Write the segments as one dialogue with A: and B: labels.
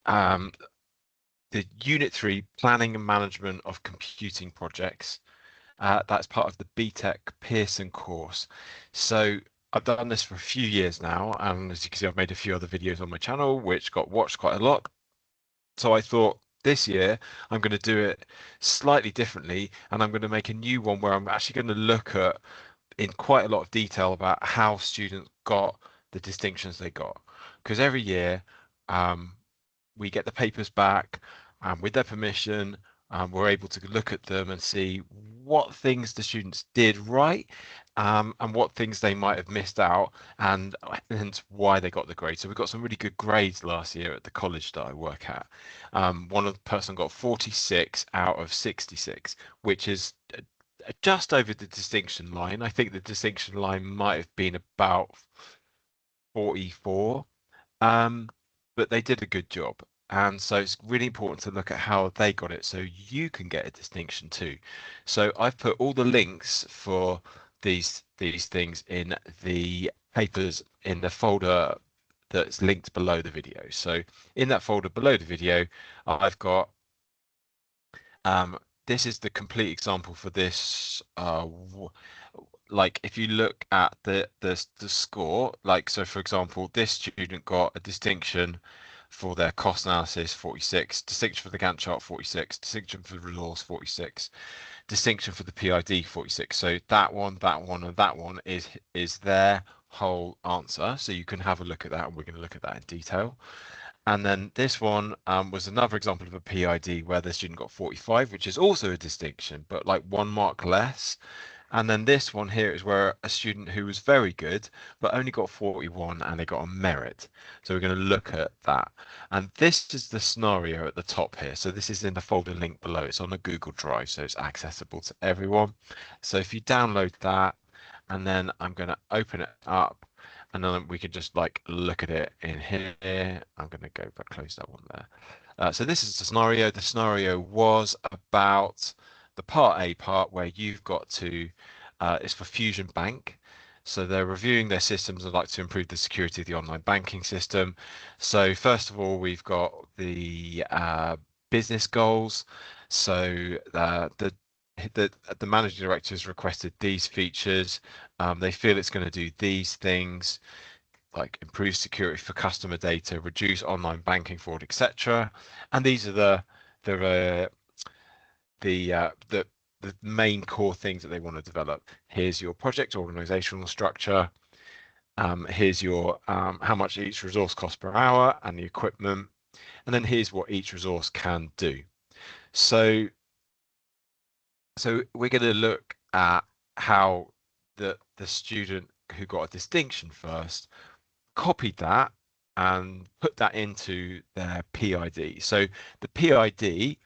A: the Unit 3 Planning and Management of Computing Projects. That's part of the BTEC Pearson course. So I've done this for a few years now, and as you can see, I've made a few other videos on my channel which got watched quite a lot. So I thought this year I'm going to do it slightly differently, and I'm going to make a new one where I'm actually going to look at in quite a lot of detail about how students got the distinctions they got, because every year we get the papers back, and with their permission, we're able to look at them and see what things the students did right, and what things they might have missed out, and why they got the grade. So we got some really good grades last year at the college that I work at. One of the person got 46 out of 66, which is just over the distinction line. I think the distinction line might have been about 44. But they did a good job. And so it's really important to look at how they got it so you can get a distinction too. So I've put all the links for these things in the papers in the folder that's linked below the video. So in that folder below the video, I've got this is the complete example for this. Like if you look at the score, like so for example, this student got a distinction for their cost analysis 46, distinction for the Gantt chart 46, distinction for the resource 46, distinction for the PID 46. So that one, and that one is their whole answer. So you can have a look at that, and we're going to look at that in detail. And then this one was another example of a PID where the student got 45, which is also a distinction, but like 1 mark less. And then this one here is where a student who was very good, but only got 41 and they got a merit. So we're going to look at that. And this is the scenario at the top here. So this is in the folder link below. It's on a Google Drive, so it's accessible to everyone. So if you download that, and then I'm going to open it up, and then we can just like look at it in here. I'm going to go back, close that one there. So this is the scenario. The scenario was about the part A part where you've got to, it's for Fusion Bank. So they're reviewing their systems and like to improve the security of the online banking system. So first of all, we've got the business goals. So the managing director has requested these features. They feel it's going to do these things, like improve security for customer data, reduce online banking fraud, etc. And these are the main core things that they want to develop. Here's your project organizational structure. Here's your how much each resource costs per hour and the equipment. And then here's what each resource can do. So we're going to look at how the student who got a distinction first copied that and put that into their PID. So the PID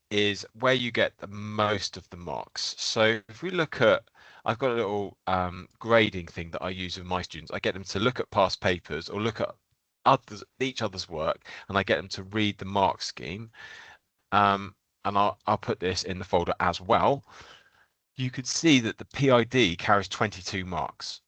A: is where you get the most of the marks. So if we look at, I've got a little grading thing that I use with my students. I get them to look at past papers or look at each other's work, and I get them to read the mark scheme. And I'll put this in the folder as well. You could see that the PID carries 22 marks.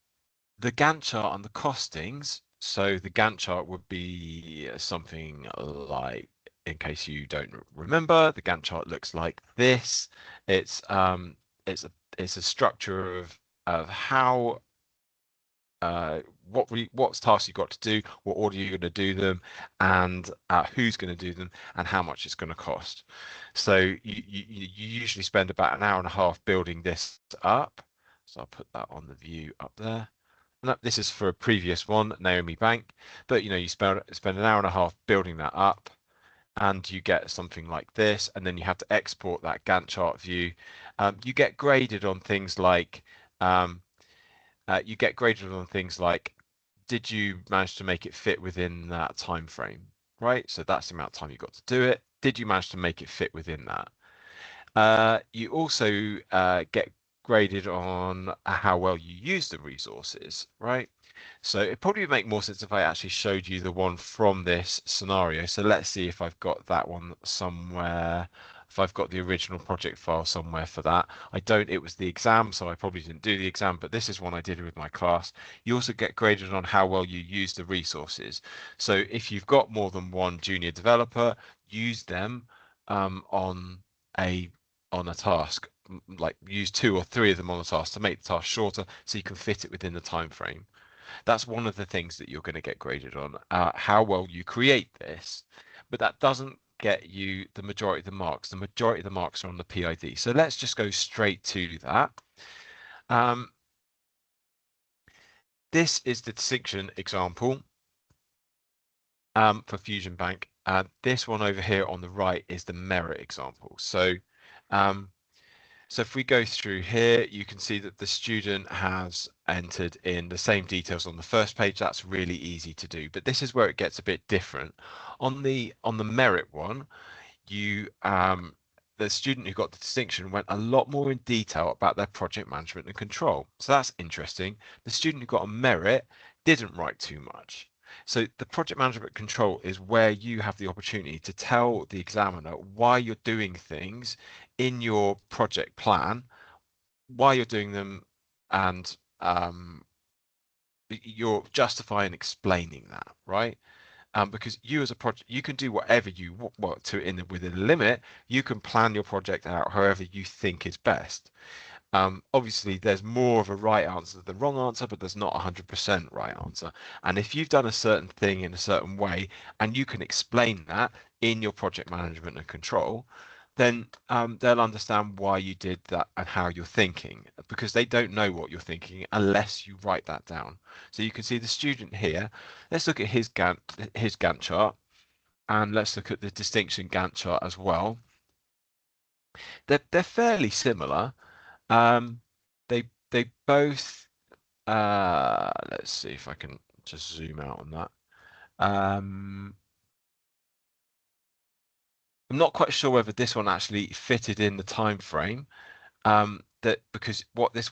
A: The Gantt chart and the costings, so the Gantt chart would be something like, in case you don't remember, the Gantt chart looks like this. It's a structure of how what tasks you got to do, what order you're going to do them, and who's going to do them, and how much it's going to cost. So you usually spend about an hour and a half building this up. So I'll put that on the view up there. And this is for a previous one, Naomi Bank, but you spend an hour and a half building that up, and you get something like this, and then you have to export that Gantt chart view. You get graded on things like did you manage to make it fit within that time frame, right? So that's the amount of time you got to do it. Did you manage to make it fit within that? You also get graded on how well you use the resources, right? So it probably would make more sense if I actually showed you the one from this scenario. So let's see if I've got that one somewhere. if I've got the original project file somewhere for that. I don't, it was the exam, so I probably didn't do the exam, but this is one I did with my class. You also get graded on how well you use the resources. So if you've got more than one junior developer, use them on a task, like use 2 or 3 of them on a task to make the task shorter so you can fit it within the time frame. That's one of the things that you're going to get graded on, how well you create this, but that doesn't get you the majority of the marks. The majority of the marks are on the PID. So let's just go straight to that. This is the distinction example for Fusion Bank. This one over here on the right is the merit example. So so if we go through here, you can see that the student has entered in the same details on the first page. That's really easy to do, but this is where it gets a bit different. On the merit one, you the student who got the distinction went a lot more in detail about their project management and control. So that's interesting. The student who got a merit didn't write too much. So the project management control is where you have the opportunity to tell the examiner why you're doing things in your project plan, why you're doing them, and you're justifying explaining that, right? Because you as a project, you can do whatever you want to within a limit. You can plan your project out however you think is best. Obviously, there's more of a right answer than wrong answer, but there's not 100% right answer. And if you've done a certain thing in a certain way, and you can explain that in your project management and control, then they'll understand why you did that and how you're thinking, because they don't know what you're thinking unless you write that down. So you can see the student here. Let's look at his Gantt chart, and let's look at the distinction Gantt chart as well. They're fairly similar. They both let's see if I can just zoom out on that. I'm not quite sure whether this one actually fitted in the time frame. That because what this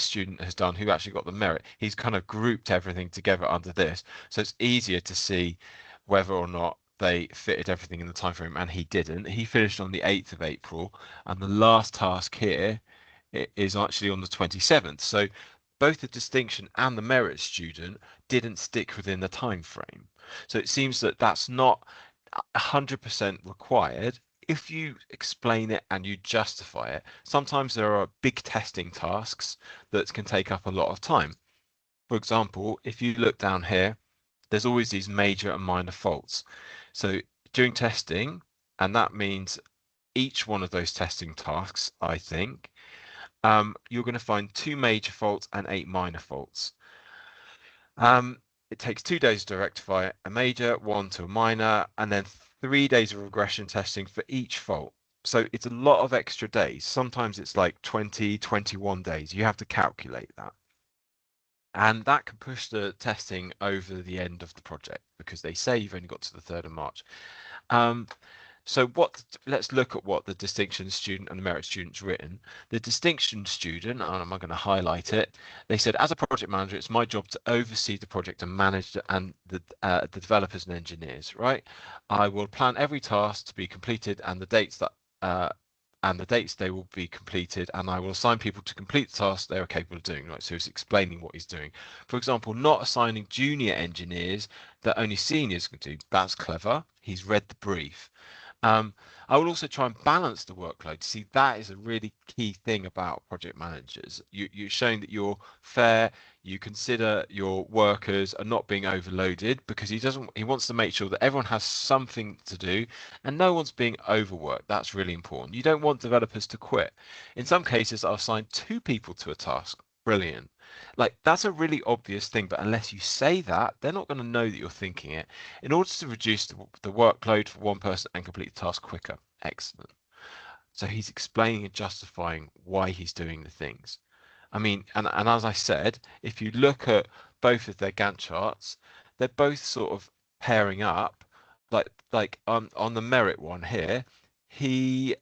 A: student has done, who actually got the merit, he's kind of grouped everything together under this, so it's easier to see whether or not they fitted everything in the time frame, and he didn't. He finished on the 8th of April, and the last task here is actually on the 27th. So both the distinction and the merit student didn't stick within the time frame. So it seems that that's not 100% required. If you explain it and you justify it, sometimes there are big testing tasks that can take up a lot of time. For example, if you look down here, there's always these major and minor faults. So during testing, and that means each one of those testing tasks, I think, you're going to find 2 major faults and 8 minor faults. It takes 2 days to rectify a major, 1 to a minor, and then 3 days of regression testing for each fault. So it's a lot of extra days. Sometimes it's like 20, 21 days. You have to calculate that. And that can push the testing over the end of the project because they say you've only got to the 3rd of March. So let's look at what the distinction student and the merit student's written. The distinction student, and I'm going to highlight it, they said, as a project manager, it's my job to oversee the project and manage the developers and engineers, right? I will plan every task to be completed and the dates they will be completed, and I will assign people to complete the tasks they are capable of doing, right? So he's explaining what he's doing. For example, not assigning junior engineers that only seniors can do. That's clever. He's read the brief. I will also try and balance the workload. See, that is a really key thing about project managers. You're showing that you're fair. You consider your workers are not being overloaded because he wants to make sure that everyone has something to do and no one's being overworked. That's really important. You don't want developers to quit. In some cases, I'll assign 2 people to a task. Brilliant. Like, that's a really obvious thing, but unless you say that, they're not going to know that you're thinking it. In order to reduce the workload for one person and complete the task quicker. Excellent. So he's explaining and justifying why he's doing the things. I mean, and as I said, if you look at both of their Gantt charts, they're both sort of pairing up. Like on the merit one here, is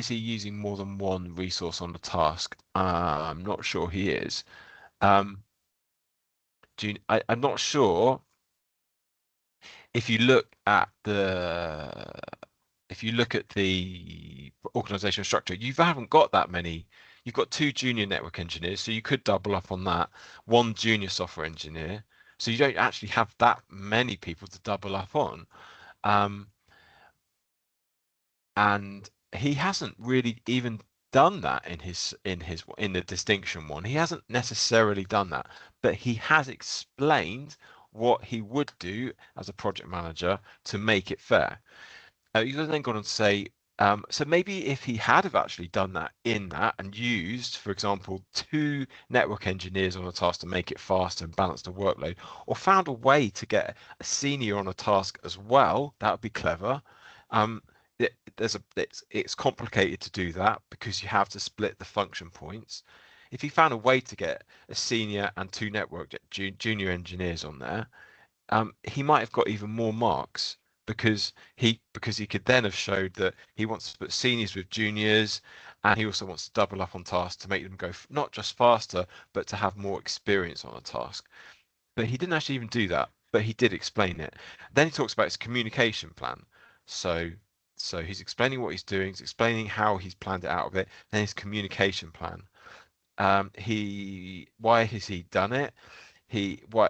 A: he using more than one resource on the task? I'm not sure he is. I'm not sure if you look at if you look at the organizational structure, you haven't got that many. You've got 2 junior network engineers, so you could double up on that. 1 junior software engineer, so you don't actually have that many people to double up on. And he hasn't really even done that in the distinction one. He hasn't necessarily done that, but he has explained what he would do as a project manager to make it fair. He's then gone on to say, so maybe if he had have actually done that in that and used, for example, 2 network engineers on a task to make it faster and balance the workload, or found a way to get a senior on a task as well, that would be clever. It's complicated to do that because you have to split the function points. If he found a way to get a senior and 2 network junior engineers on there, he might have got even more marks because he could then have showed that he wants to put seniors with juniors, and he also wants to double up on tasks to make them go not just faster, but to have more experience on a task. But he didn't actually even do that, but he did explain it. Then he talks about his communication plan. So he's explaining what he's doing, he's explaining how he's planned it out of it, then his communication plan. Why has he done it?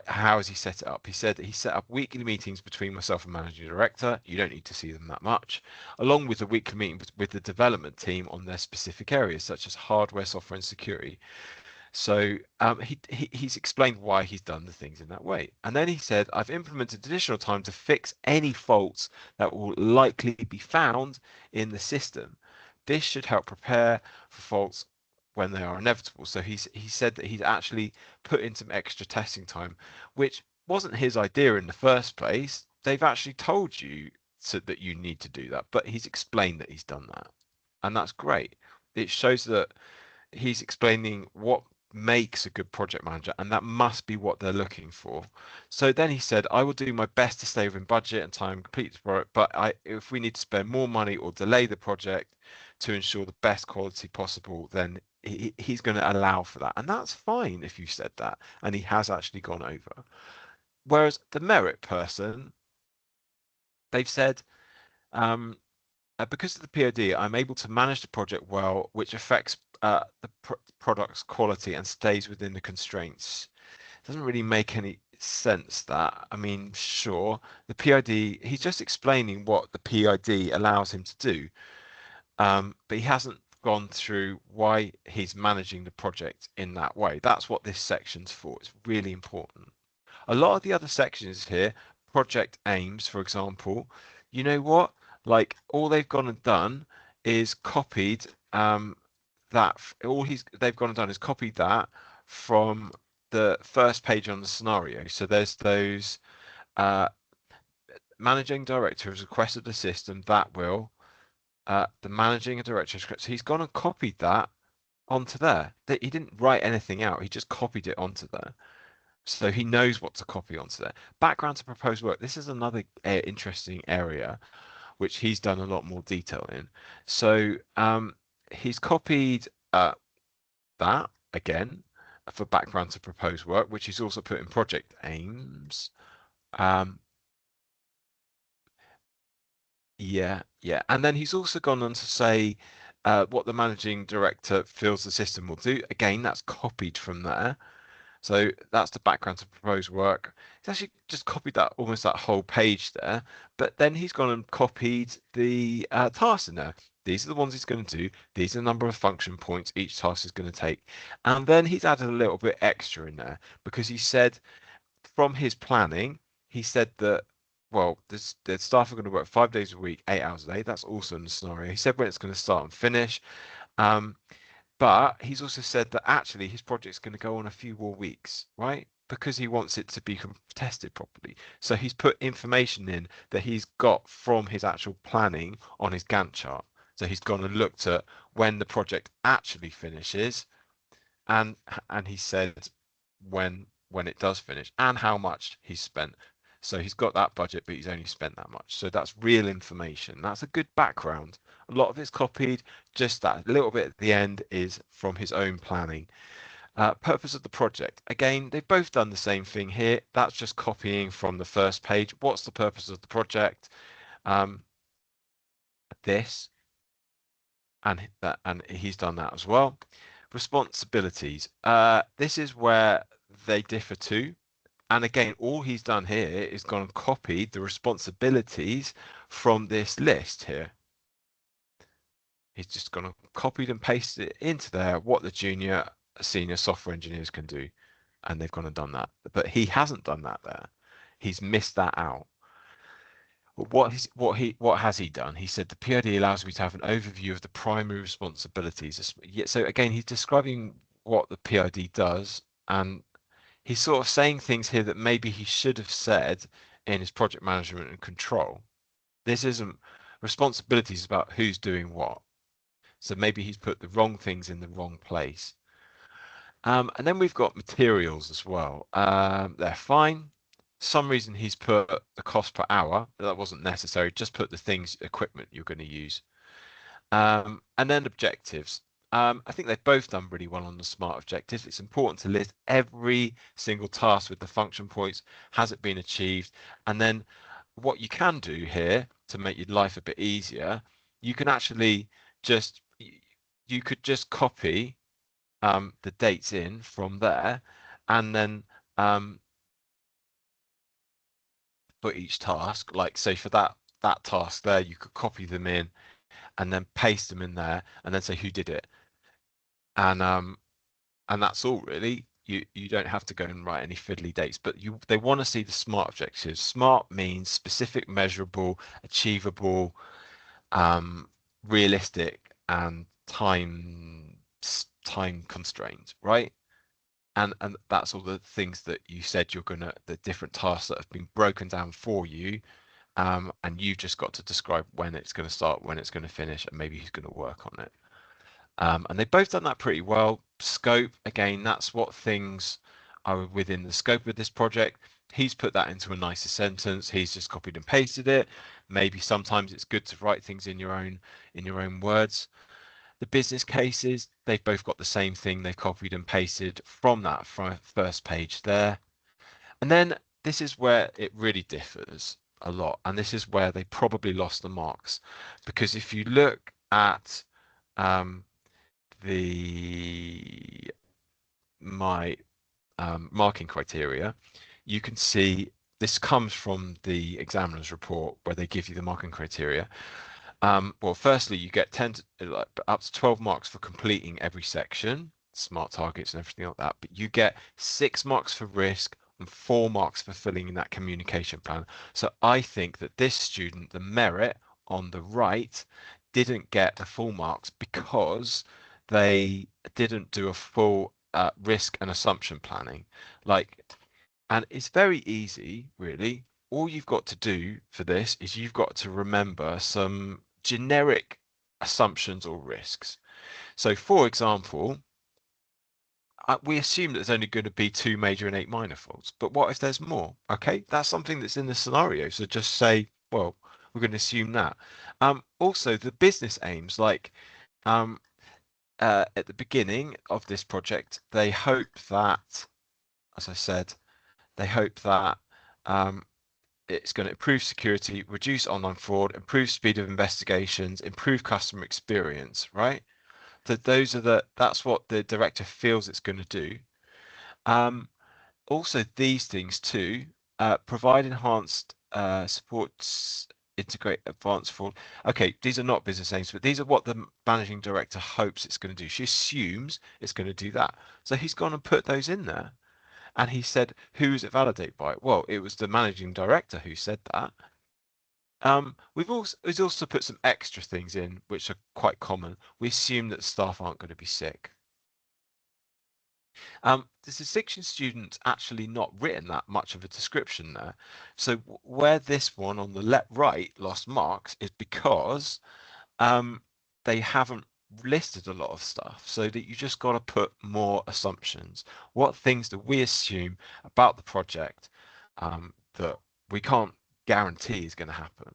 A: How has he set it up? He said that he set up weekly meetings between myself and managing director. You don't need to see them that much, along with a weekly meeting with the development team on their specific areas such as hardware, software, and security. So he's explained why he's done the things in that way. And then he said, I've implemented additional time to fix any faults that will likely be found in the system. This should help prepare for faults when they are inevitable. So he said that he's actually put in some extra testing time, which wasn't his idea in the first place. They've actually told you that you need to do that, but he's explained that he's done that. And that's great. It shows that he's explaining what makes a good project manager, and that must be what they're looking for. So then he said, I will do my best to stay within budget and time complete the project, but if we need to spend more money or delay the project to ensure the best quality possible, then he's going to allow for that. And that's fine if you said that, and he has actually gone over. Whereas the merit person, they've said, because of the POD, I'm able to manage the project well, which affects the product's quality and stays within the constraints. It doesn't really make any sense that. I mean, sure, the PID, he's just explaining what the PID allows him to do, but he hasn't gone through why he's managing the project in that way. That's what this section's for. It's really important. A lot of the other sections here, project aims, for example, you know what? Like all they've gone and done is copied they've gone and done is copied that from the first page on the scenario. So there's those managing director has requested a system that will the managing director. So he's gone and copied that onto there. He didn't write anything out. He just copied it onto there. So he knows what to copy onto there. Background to proposed work. This is another interesting area which he's done a lot more detail in. So he's copied that again for background to proposed work, which he's also put in project aims. Yeah. And then he's also gone on to say what the managing director feels the system will do. Again, that's copied from there. So that's the background to proposed work. He's actually just copied that almost that whole page there, but then he's gone and copied the tasks in there. These are the ones he's going to do. These are the number of function points each task is going to take. And then he's added a little bit extra in there because he said from his planning, he said that, well, the staff are going to work 5 days a week, 8 hours a day. That's also in the scenario. He said when it's going to start and finish. But he's also said that actually his project's going to go on a few more weeks, right? Because he wants it to be tested properly. So he's put information in that he's got from his actual planning on his Gantt chart. So he's gone and looked at when the project actually finishes, and he said when it does finish and how much he's spent. So he's got that budget, but he's only spent that much. So that's real information. That's a good background. A lot of it's copied. Just that little bit at the end is from his own planning. Purpose of the project. Again, they've both done the same thing here. That's just copying from the first page. What's the purpose of the project? this, and he's done that as well. Responsibilities. This is where they differ too. And again, all he's done here is gone and copied the responsibilities from this list here. He's just gone and copied and pasted it into there, what the junior, senior software engineers can do. And they've gone and done that. But he hasn't done that there. He's missed that out. What has he done? He said the PID allows me to have an overview of the primary responsibilities. So again, he's describing what the PID does, and he's sort of saying things here that maybe he should have said in his project management and control. This isn't responsibilities about who's doing what. So maybe he's put the wrong things in the wrong place. And then we've got materials as well. They're fine. Some reason he's put the cost per hour. That wasn't necessary. Just put the things, equipment you're going to use. And then objectives. I think they've both done really well on the SMART objectives. It's important to list every single task with the function points. Has it been achieved? And then what you can do here to make your life a bit easier, you can actually you could just copy the dates in from there, and then for each task, like say for that task there, you could copy them in and then paste them in there and then say who did it. And that's all really. You don't have to go and write any fiddly dates, but they want to see the SMART objectives. SMART means specific, measurable, achievable, realistic, and time constrained, right? And that's all the things that you said the different tasks that have been broken down for you, and you've just got to describe when it's going to start, when it's going to finish, and maybe who's going to work on it. And they've both done that pretty well. Scope, again, that's what things are within the scope of this project. He's put that into a nicer sentence. He's just copied and pasted it. Maybe sometimes it's good to write things in your own words. The business cases, they've both got the same thing. They copied and pasted from that first page there. And then this is where it really differs a lot. And this is where they probably lost the marks, because if you look at my marking criteria, you can see this comes from the examiner's report where they give you the marking criteria. Well, firstly, you get 10 to, up to 12 marks for completing every section, SMART targets and everything like that, but you get 6 marks for risk and 4 marks for filling in that communication plan. So I think that this student, the merit on the right, didn't get the full marks because they didn't do a full risk and assumption planning. And it's very easy, really. All you've got to do for this is you've got to remember some generic assumptions or risks. So for example, we assume that there's only going to be 2 major and 8 minor faults, but what if there's more? Okay, that's something that's in the scenario. So just say, well, we're going to assume that. Also, the business aims, like at the beginning of this project, they hope that, as I said, they hope that it's going to improve security, reduce online fraud, improve speed of investigations, improve customer experience, right? That's what the director feels it's going to do. Also, these things too, provide enhanced supports, integrate advanced fraud. Okay, these are not business aims, but these are what the managing director hopes it's going to do. She assumes it's going to do that. So he's gone and put those in there. And he said, who is it validated by? Well, it was the managing director who said that. We've also put some extra things in, which are quite common. We assume that staff aren't going to be sick. The distinction student's actually not written that much of a description there. So where this one on the right lost marks is because they haven't listed a lot of stuff, so that you just got to put more assumptions. What things do we assume about the project that we can't guarantee is going to happen?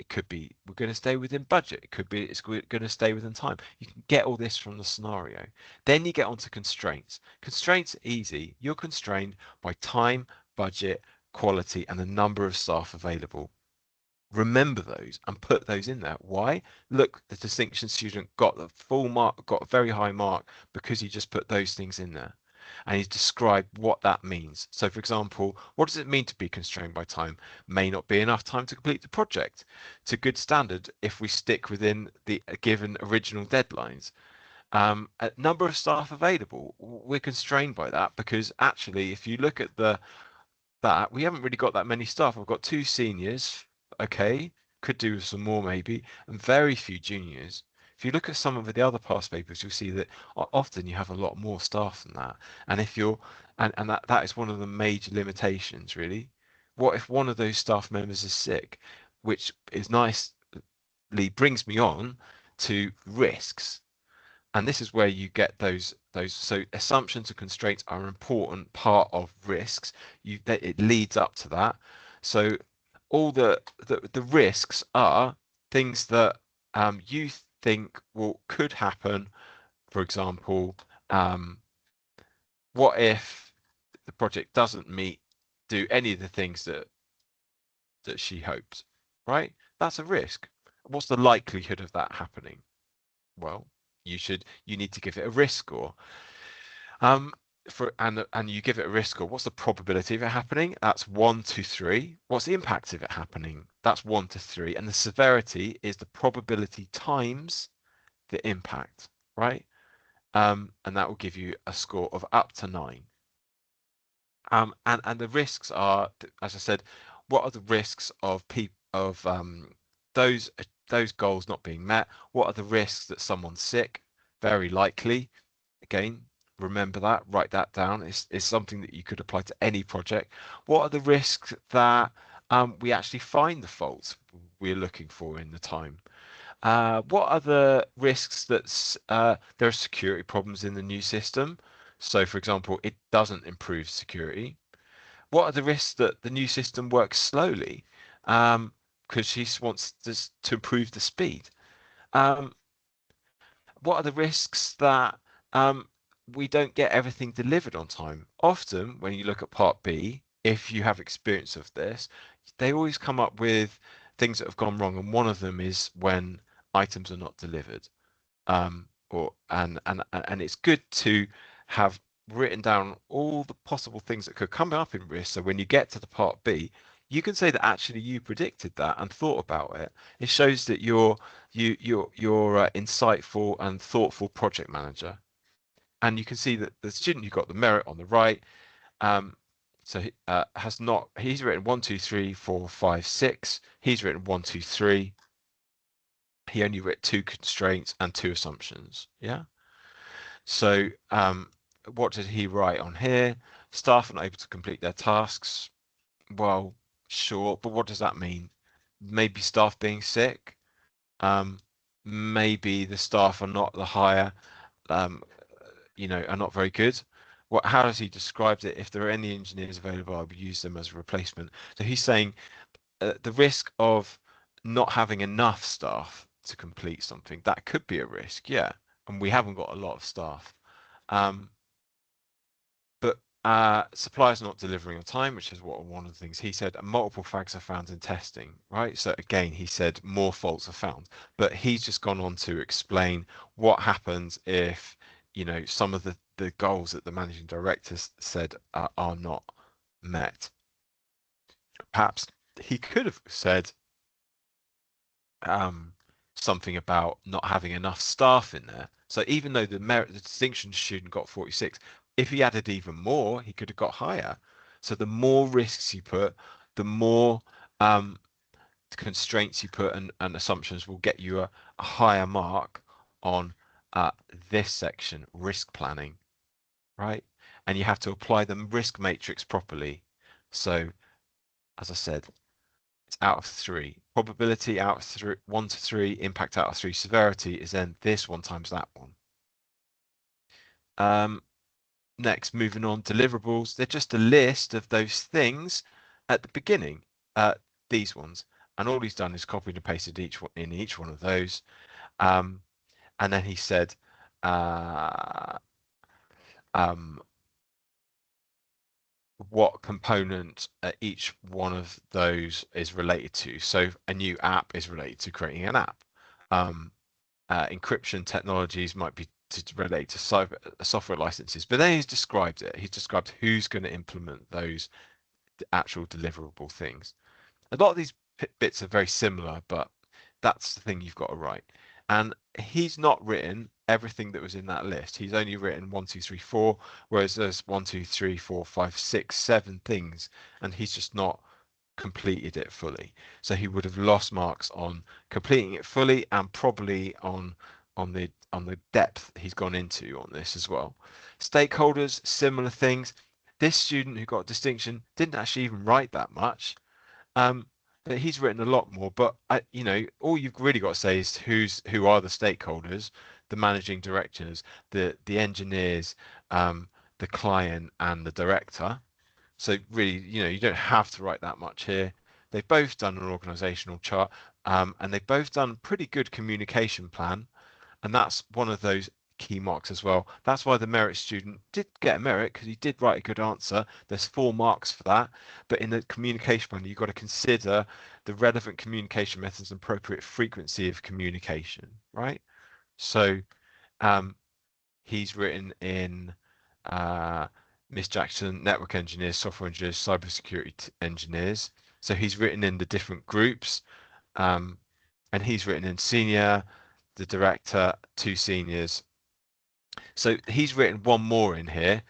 A: It could be we're going to stay within budget. It could be it's going to stay within time. You can get all this from the scenario. Then you get onto constraints. Constraints are easy. You're constrained by time, budget, quality, and the number of staff available. remember those and put those in there. Why? Look, the distinction student got the full mark, got a very high mark because he just put those things in there. And he's described what that means. So for example, what does it mean to be constrained by time? May not be enough time to complete the project to good standard if we stick within the given original deadlines. A number of staff available, we're constrained by that because actually if you look at that we haven't really got that many staff. I've got 2 seniors, okay, could do with some more maybe, and very few juniors. If you look at some of the other past papers, you'll see that often you have a lot more staff than that. And if you're, and that is one of the major limitations, really. What if one of those staff members is sick, which is nicely brings me on to risks. And this is where you get those so assumptions and constraints are an important part of risks. It leads up to that. So all the risks are things that you think could happen. For example, what if the project doesn't do any of the things that she hoped, right? That's a risk. What's the likelihood of that happening? Well, you need to give it a risk score. And you give it a risk score. What's the probability of it happening? That's 1 to 3. What's the impact of it happening? That's 1 to 3. And the severity is the probability times the impact, right? And that will give you a score of up to 9. And the risks are, as I said, what are the risks of those goals not being met? What are the risks that someone's sick? Very likely. Again, remember that, write that down. It's something that you could apply to any project. What are the risks that we actually find the faults we're looking for in the time? What are the risks that there are security problems in the new system? So, for example, it doesn't improve security. What are the risks that the new system works slowly? Because she wants to improve the speed. What are the risks that we don't get everything delivered on time? Often, when you look at Part B, if you have experience of this, they always come up with things that have gone wrong, and one of them is when items are not delivered. And it's good to have written down all the possible things that could come up in risk. So when you get to the Part B, you can say that actually you predicted that and thought about it. It shows that you're insightful and thoughtful project manager. And you can see that the student who got the merit on the right, so he's written 1, 2, 3, 4, 5, 6. He's written 1, 2, 3. He only wrote 2 constraints and 2 assumptions. Yeah. So what did he write on here? Staff unable to complete their tasks. Well, sure, but what does that mean? Maybe staff being sick. Maybe the staff are not the higher, are not very good. How does he describe it? If there are any engineers available, I would use them as a replacement. So he's saying the risk of not having enough staff to complete something, that could be a risk, yeah. And we haven't got a lot of staff. But suppliers not delivering on time, which is one of the things he said, and multiple fags are found in testing, right? So again, he said more faults are found, but he's just gone on to explain what happens if, some of the goals that the managing director said are not met. Perhaps he could have said something about not having enough staff in there. So even though the distinction student got 46, if he added even more, he could have got higher. So the more risks you put, the more constraints you put and assumptions will get you a higher mark on this section, risk planning, right? And you have to apply the risk matrix properly. So as I said, it's out of 3. Probability out of 3, 1 to 3, impact out of 3, severity is then this one times that one. Next, moving on, deliverables. They're just a list of those things at the beginning, these ones. And all he's done is copied and pasted each one of those. And then he said, what component each one of those is related to. So a new app is related to creating an app. Encryption technologies might be to relate to software licenses, but then he's described it. He's described who's going to implement those actual deliverable things. A lot of these bits are very similar, but that's the thing you've got to write. And he's not written everything that was in that list. He's only written 1, 2, 3, 4, whereas there's 1, 2, 3, 4, 5, 6, 7 things, and he's just not completed it fully. So he would have lost marks on completing it fully and probably on the depth he's gone into on this as well. Stakeholders, similar things. This student who got a distinction didn't actually even write that much. But he's written a lot more. But all you've really got to say is who are the stakeholders, the managing directors, the engineers, the client, and the director. So really, you don't have to write that much here. They've both done an organizational chart, and they've both done pretty good communication plan, and that's one of those key marks as well. That's why the merit student did get a merit, because he did write a good answer. There's 4 marks for that, but in the communication plan, you've got to consider the relevant communication methods and appropriate frequency of communication, right? So he's written in Miss Jackson, network engineers, software engineers, cybersecurity engineers. So he's written in the different groups, and he's written in senior, the director, 2 seniors. So he's written one more in here,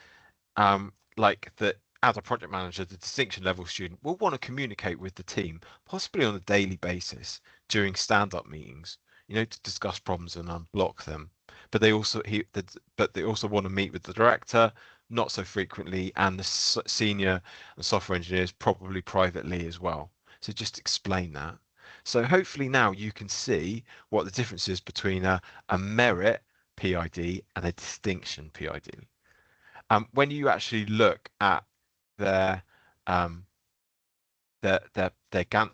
A: like that as a project manager, the distinction level student will want to communicate with the team, possibly on a daily basis during stand-up meetings, to discuss problems and unblock them. But they also want to meet with the director, not so frequently, and the senior and software engineers probably privately as well. So just explain that. So hopefully now you can see what the difference is between a merit PID and a distinction PID. When you actually look at their Gantt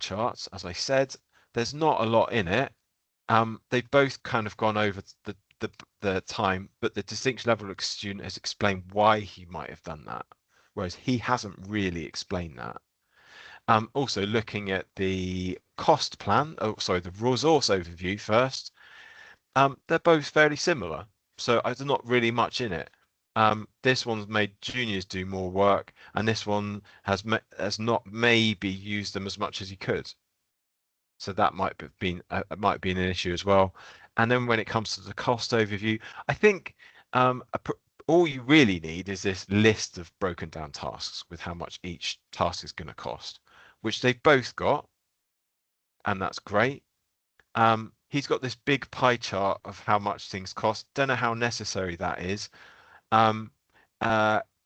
A: charts, as I said, there's not a lot in it. They've both kind of gone over the time, but the distinction level student has explained why he might have done that, whereas he hasn't really explained that. Also looking at the cost plan, the resource overview first, they're both fairly similar. So there's not really much in it. This one's made juniors do more work, and this one has not maybe used them as much as he could. So that might have been an issue as well. And then when it comes to the cost overview, I think all you really need is this list of broken down tasks with how much each task is going to cost, which they've both got, and that's great. He's got this big pie chart of how much things cost. Don't know how necessary that is.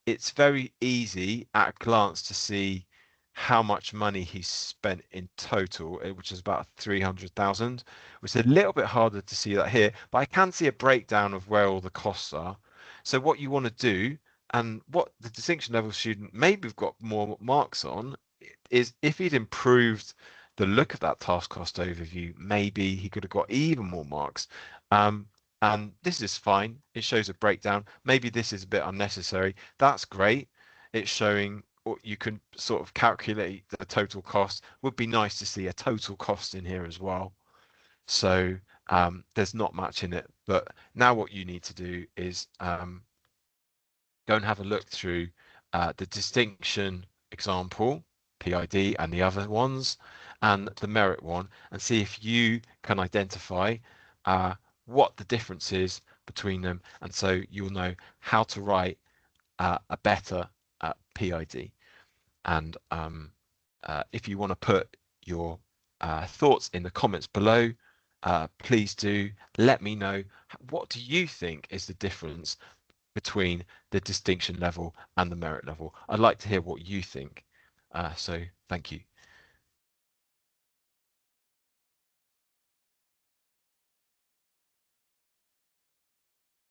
A: It's very easy at a glance to see how much money he's spent in total, which is about 300,000, which is a little bit harder to see that here, but I can see a breakdown of where all the costs are. So what you want to do, and what the distinction level student maybe have got more marks on, is if he'd improved the look of that task cost overview, maybe he could have got even more marks. And this is fine. It shows a breakdown. Maybe this is a bit unnecessary. That's great. It's showing you can sort of calculate the total cost. Would be nice to see a total cost in here as well. So there's not much in it. But now what you need to do is go and have a look through the distinction example, PID, and the other ones, and the merit one, and see if you can identify what the difference is between them, and so you'll know how to write a better PID. And if you want to put your thoughts in the comments below, please do let me know. What do you think is the difference between the distinction level and the merit level? I'd like to hear what you think. So thank you.